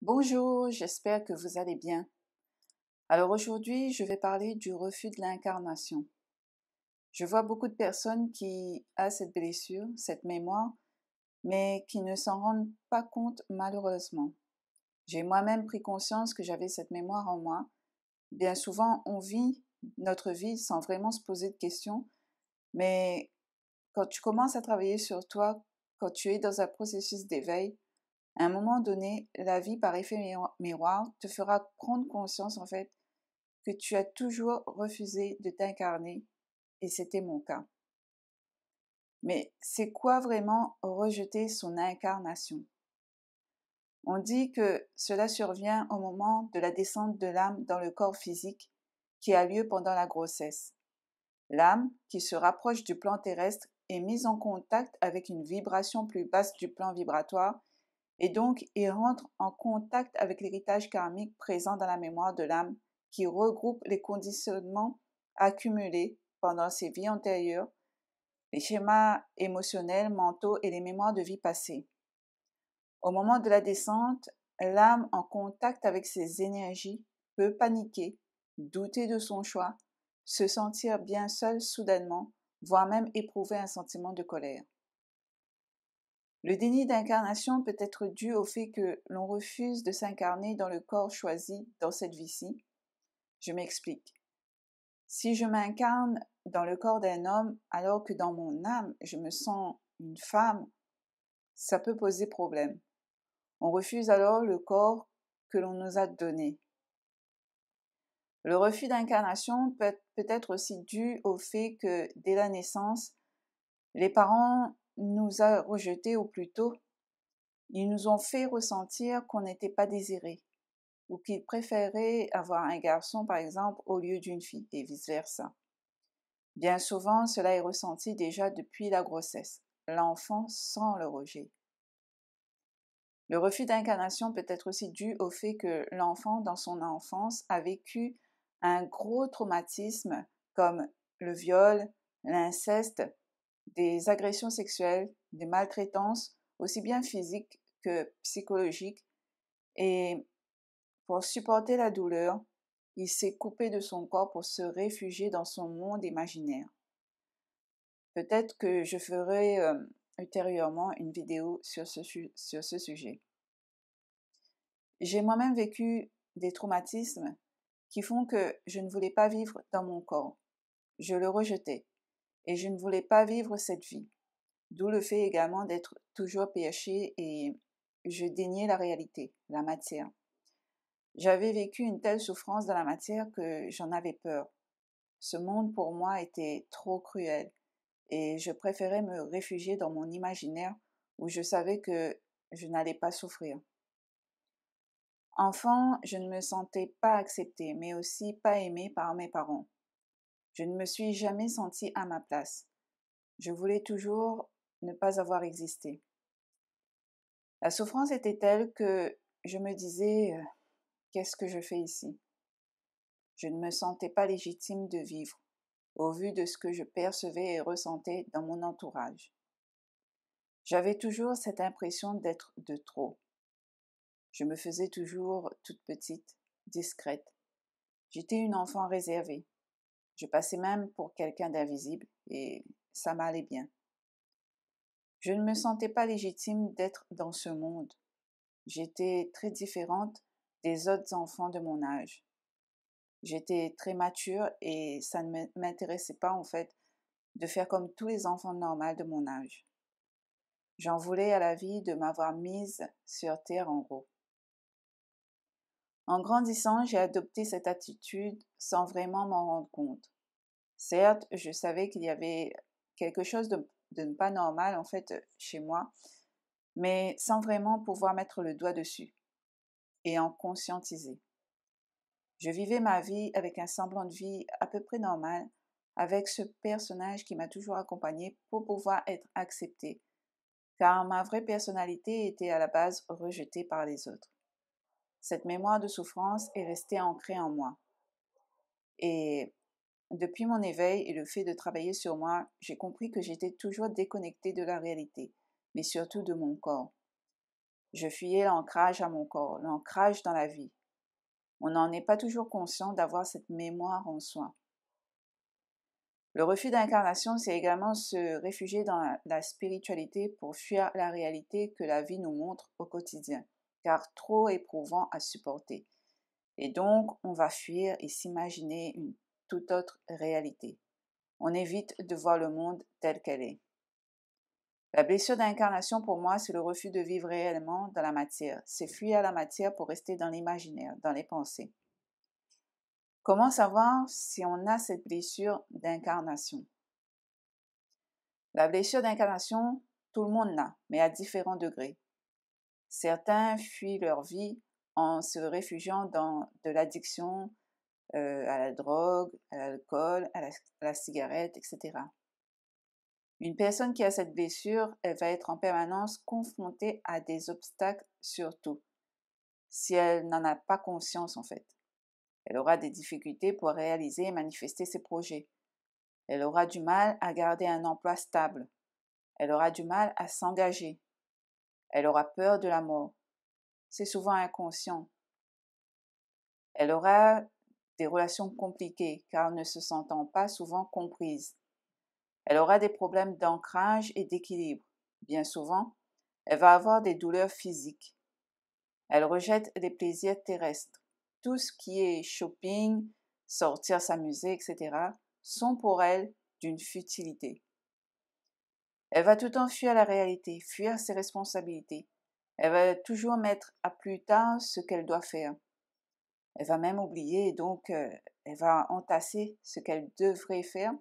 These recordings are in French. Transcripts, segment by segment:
Bonjour, j'espère que vous allez bien. Alors aujourd'hui, je vais parler du refus de l'incarnation. Je vois beaucoup de personnes qui ont cette blessure, cette mémoire, mais qui ne s'en rendent pas compte malheureusement. J'ai moi-même pris conscience que j'avais cette mémoire en moi. Bien souvent, on vit notre vie sans vraiment se poser de questions, mais quand tu commences à travailler sur toi, quand tu es dans un processus d'éveil, à un moment donné, la vie, par effet miroir, te fera prendre conscience, en fait, que tu as toujours refusé de t'incarner, et c'était mon cas. Mais c'est quoi vraiment rejeter son incarnation? On dit que cela survient au moment de la descente de l'âme dans le corps physique qui a lieu pendant la grossesse. L'âme, qui se rapproche du plan terrestre, est mise en contact avec une vibration plus basse du plan vibratoire et donc il rentre en contact avec l'héritage karmique présent dans la mémoire de l'âme qui regroupe les conditionnements accumulés pendant ses vies antérieures, les schémas émotionnels, mentaux et les mémoires de vie passées. Au moment de la descente, l'âme en contact avec ces énergies peut paniquer, douter de son choix, se sentir bien seule soudainement, voire même éprouver un sentiment de colère. Le déni d'incarnation peut être dû au fait que l'on refuse de s'incarner dans le corps choisi dans cette vie-ci. Je m'explique. Si je m'incarne dans le corps d'un homme alors que dans mon âme je me sens une femme, ça peut poser problème. On refuse alors le corps que l'on nous a donné. Le refus d'incarnation peut être aussi dû au fait que dès la naissance, les parents nous ont rejetés ou plutôt ils nous ont fait ressentir qu'on n'était pas désirés ou qu'ils préféraient avoir un garçon, par exemple, au lieu d'une fille, et vice-versa. Bien souvent, cela est ressenti déjà depuis la grossesse. L'enfant sent le rejet. Le refus d'incarnation peut être aussi dû au fait que l'enfant, dans son enfance, a vécu un gros traumatisme comme le viol, l'inceste, des agressions sexuelles, des maltraitances, aussi bien physiques que psychologiques, et pour supporter la douleur, il s'est coupé de son corps pour se réfugier dans son monde imaginaire. Peut-être que je ferai ultérieurement une vidéo sur ce sujet. J'ai moi-même vécu des traumatismes qui font que je ne voulais pas vivre dans mon corps. Je le rejetais et je ne voulais pas vivre cette vie. D'où le fait également d'être toujours péché et je déniais la réalité, la matière. J'avais vécu une telle souffrance dans la matière que j'en avais peur. Ce monde pour moi était trop cruel et je préférais me réfugier dans mon imaginaire où je savais que je n'allais pas souffrir. Enfant, je ne me sentais pas acceptée, mais aussi pas aimée par mes parents. Je ne me suis jamais sentie à ma place. Je voulais toujours ne pas avoir existé. La souffrance était telle que je me disais qu'est-ce que je fais ici? Je ne me sentais pas légitime de vivre, au vu de ce que je percevais et ressentais dans mon entourage. J'avais toujours cette impression d'être de trop. Je me faisais toujours toute petite, discrète. J'étais une enfant réservée. Je passais même pour quelqu'un d'invisible et ça m'allait bien. Je ne me sentais pas légitime d'être dans ce monde. J'étais très différente des autres enfants de mon âge. J'étais très mature et ça ne m'intéressait pas en fait de faire comme tous les enfants normaux de mon âge. J'en voulais à la vie de m'avoir mise sur terre en gros. En grandissant, j'ai adopté cette attitude sans vraiment m'en rendre compte. Certes, je savais qu'il y avait quelque chose de pas normal en fait chez moi, mais sans vraiment pouvoir mettre le doigt dessus et en conscientiser. Je vivais ma vie avec un semblant de vie à peu près normal, avec ce personnage qui m'a toujours accompagnée pour pouvoir être acceptée, car ma vraie personnalité était à la base rejetée par les autres. Cette mémoire de souffrance est restée ancrée en moi. Et depuis mon éveil et le fait de travailler sur moi, j'ai compris que j'étais toujours déconnectée de la réalité, mais surtout de mon corps. Je fuyais l'ancrage à mon corps, l'ancrage dans la vie. On n'en est pas toujours conscient d'avoir cette mémoire en soi. Le refus d'incarnation, c'est également se réfugier dans la spiritualité pour fuir la réalité que la vie nous montre au quotidien, car trop éprouvant à supporter. Et donc, on va fuir et s'imaginer une toute autre réalité. On évite de voir le monde tel qu'elle est. La blessure d'incarnation, pour moi, c'est le refus de vivre réellement dans la matière. C'est fuir la matière pour rester dans l'imaginaire, dans les pensées. Comment savoir si on a cette blessure d'incarnation? La blessure d'incarnation, tout le monde l'a, mais à différents degrés. Certains fuient leur vie en se réfugiant dans de l'addiction à la drogue, à l'alcool, à la cigarette, etc. Une personne qui a cette blessure, elle va être en permanence confrontée à des obstacles surtout, si elle n'en a pas conscience en fait. Elle aura des difficultés pour réaliser et manifester ses projets. Elle aura du mal à garder un emploi stable. Elle aura du mal à s'engager. Elle aura peur de la mort. C'est souvent inconscient. Elle aura des relations compliquées car ne se sentant pas souvent comprise. Elle aura des problèmes d'ancrage et d'équilibre. Bien souvent, elle va avoir des douleurs physiques. Elle rejette les plaisirs terrestres. Tout ce qui est shopping, sortir, s'amuser, etc., sont pour elle d'une futilité. Elle va tout le temps fuir la réalité, fuir ses responsabilités. Elle va toujours mettre à plus tard ce qu'elle doit faire. Elle va même oublier et donc elle va entasser ce qu'elle devrait faire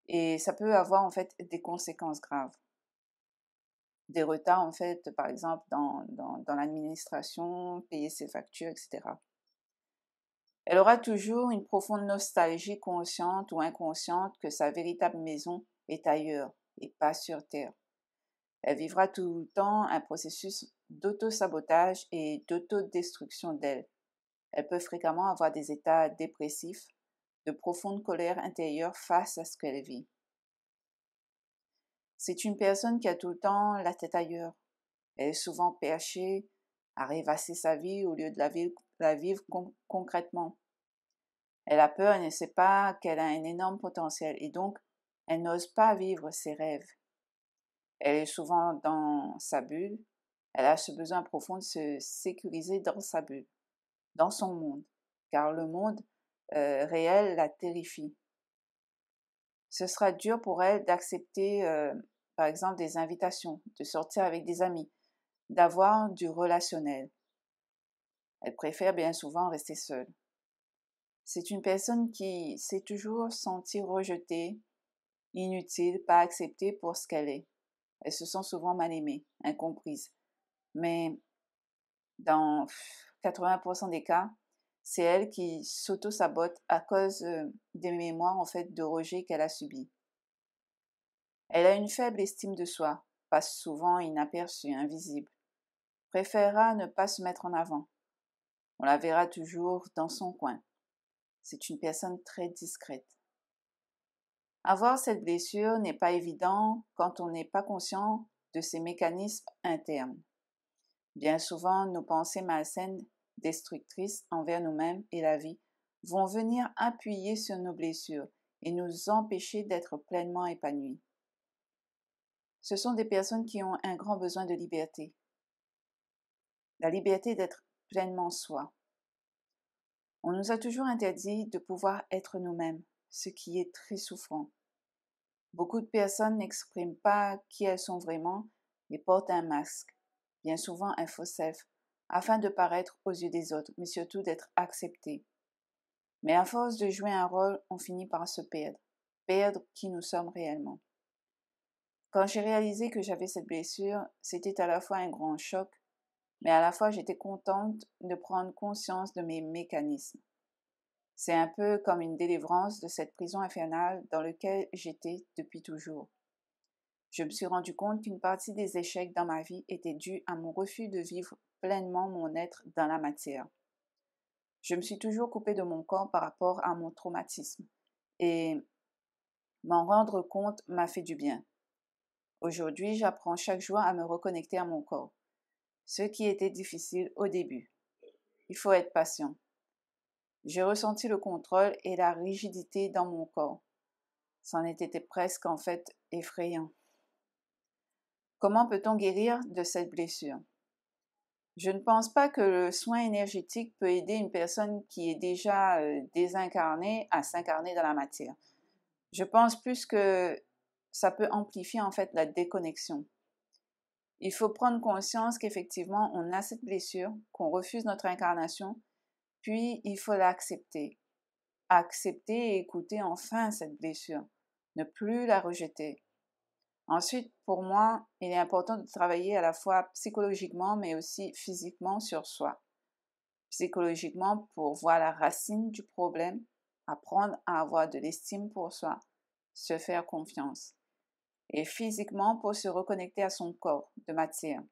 et ça peut avoir en fait des conséquences graves. Des retards en fait, par exemple dans l'administration, payer ses factures, etc. Elle aura toujours une profonde nostalgie consciente ou inconsciente que sa véritable maison est ailleurs et pas sur Terre. Elle vivra tout le temps un processus d'auto-sabotage et d'autodestruction d'elle. Elle peut fréquemment avoir des états dépressifs, de profonde colère intérieure face à ce qu'elle vit. C'est une personne qui a tout le temps la tête ailleurs. Elle est souvent perchée à rêvasser sa vie au lieu de la vivre concrètement. Elle a peur et ne sait pas qu'elle a un énorme potentiel et donc elle n'ose pas vivre ses rêves. Elle est souvent dans sa bulle. Elle a ce besoin profond de se sécuriser dans sa bulle, dans son monde, car le monde réel la terrifie. Ce sera dur pour elle d'accepter, par exemple, des invitations, de sortir avec des amis, d'avoir du relationnel. Elle préfère bien souvent rester seule. C'est une personne qui s'est toujours sentie rejetée, inutile, pas acceptée pour ce qu'elle est. Elle se sent souvent mal aimée, incomprise. Mais dans 80% des cas, c'est elle qui s'auto-sabote à cause des mémoires en fait de rejet qu'elle a subies. Elle a une faible estime de soi, passe souvent inaperçue, invisible. Préférera ne pas se mettre en avant. On la verra toujours dans son coin. C'est une personne très discrète. Avoir cette blessure n'est pas évident quand on n'est pas conscient de ses mécanismes internes. Bien souvent, nos pensées malsaines, destructrices envers nous-mêmes et la vie, vont venir appuyer sur nos blessures et nous empêcher d'être pleinement épanouis. Ce sont des personnes qui ont un grand besoin de liberté. La liberté d'être pleinement soi. On nous a toujours interdit de pouvoir être nous-mêmes, ce qui est très souffrant. Beaucoup de personnes n'expriment pas qui elles sont vraiment et portent un masque, bien souvent un faux self, afin de paraître aux yeux des autres, mais surtout d'être acceptées. Mais à force de jouer un rôle, on finit par se perdre qui nous sommes réellement. Quand j'ai réalisé que j'avais cette blessure, c'était à la fois un grand choc, mais à la fois j'étais contente de prendre conscience de mes mécanismes. C'est un peu comme une délivrance de cette prison infernale dans laquelle j'étais depuis toujours. Je me suis rendu compte qu'une partie des échecs dans ma vie était due à mon refus de vivre pleinement mon être dans la matière. Je me suis toujours coupée de mon corps par rapport à mon traumatisme et m'en rendre compte m'a fait du bien. Aujourd'hui, j'apprends chaque jour à me reconnecter à mon corps. ce qui était difficile au début. Il faut être patient. J'ai ressenti le contrôle et la rigidité dans mon corps. C'en était presque en fait effrayant. Comment peut-on guérir de cette blessure? Je ne pense pas que le soin énergétique peut aider une personne qui est déjà désincarnée à s'incarner dans la matière. Je pense plus que ça peut amplifier en fait la déconnexion. Il faut prendre conscience qu'effectivement on a cette blessure, qu'on refuse notre incarnation, puis il faut l'accepter. Accepter et écouter enfin cette blessure, ne plus la rejeter. Ensuite, pour moi, il est important de travailler à la fois psychologiquement mais aussi physiquement sur soi. Psychologiquement pour voir la racine du problème, apprendre à avoir de l'estime pour soi, se faire confiance. Et physiquement pour se reconnecter à son corps de matière,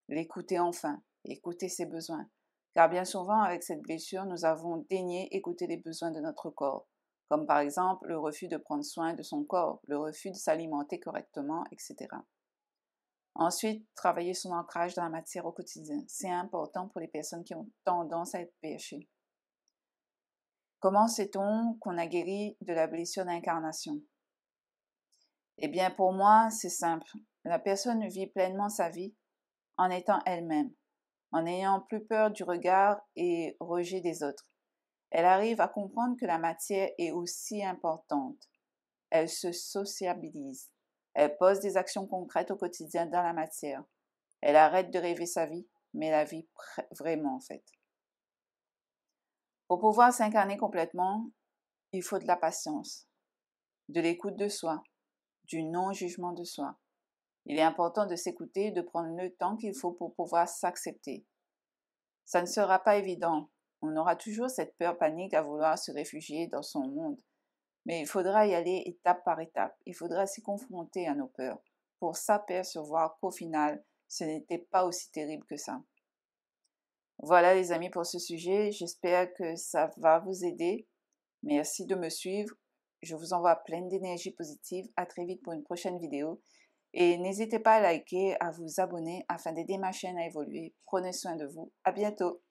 l'écouter enfin, écouter ses besoins. Car bien souvent, avec cette blessure, nous avons daigné écouter les besoins de notre corps, comme par exemple le refus de prendre soin de son corps, le refus de s'alimenter correctement, etc. Ensuite, travailler son ancrage dans la matière au quotidien. C'est important pour les personnes qui ont tendance à être perchées. Comment sait-on qu'on a guéri de la blessure d'incarnation? Eh bien, pour moi, c'est simple. La personne vit pleinement sa vie en étant elle-même, en n'ayant plus peur du regard et rejet des autres. Elle arrive à comprendre que la matière est aussi importante. Elle se sociabilise. Elle pose des actions concrètes au quotidien dans la matière. Elle arrête de rêver sa vie, mais la vit vraiment en fait. Pour pouvoir s'incarner complètement, il faut de la patience, de l'écoute de soi, du non-jugement de soi. Il est important de s'écouter et de prendre le temps qu'il faut pour pouvoir s'accepter. Ça ne sera pas évident. On aura toujours cette peur panique à vouloir se réfugier dans son monde. Mais il faudra y aller étape par étape. Il faudra s'y confronter à nos peurs pour s'apercevoir qu'au final, ce n'était pas aussi terrible que ça. Voilà les amis pour ce sujet. J'espère que ça va vous aider. Merci de me suivre. Je vous envoie plein d'énergie positive. À très vite pour une prochaine vidéo. Et n'hésitez pas à liker, à vous abonner afin d'aider ma chaîne à évoluer. Prenez soin de vous. À bientôt.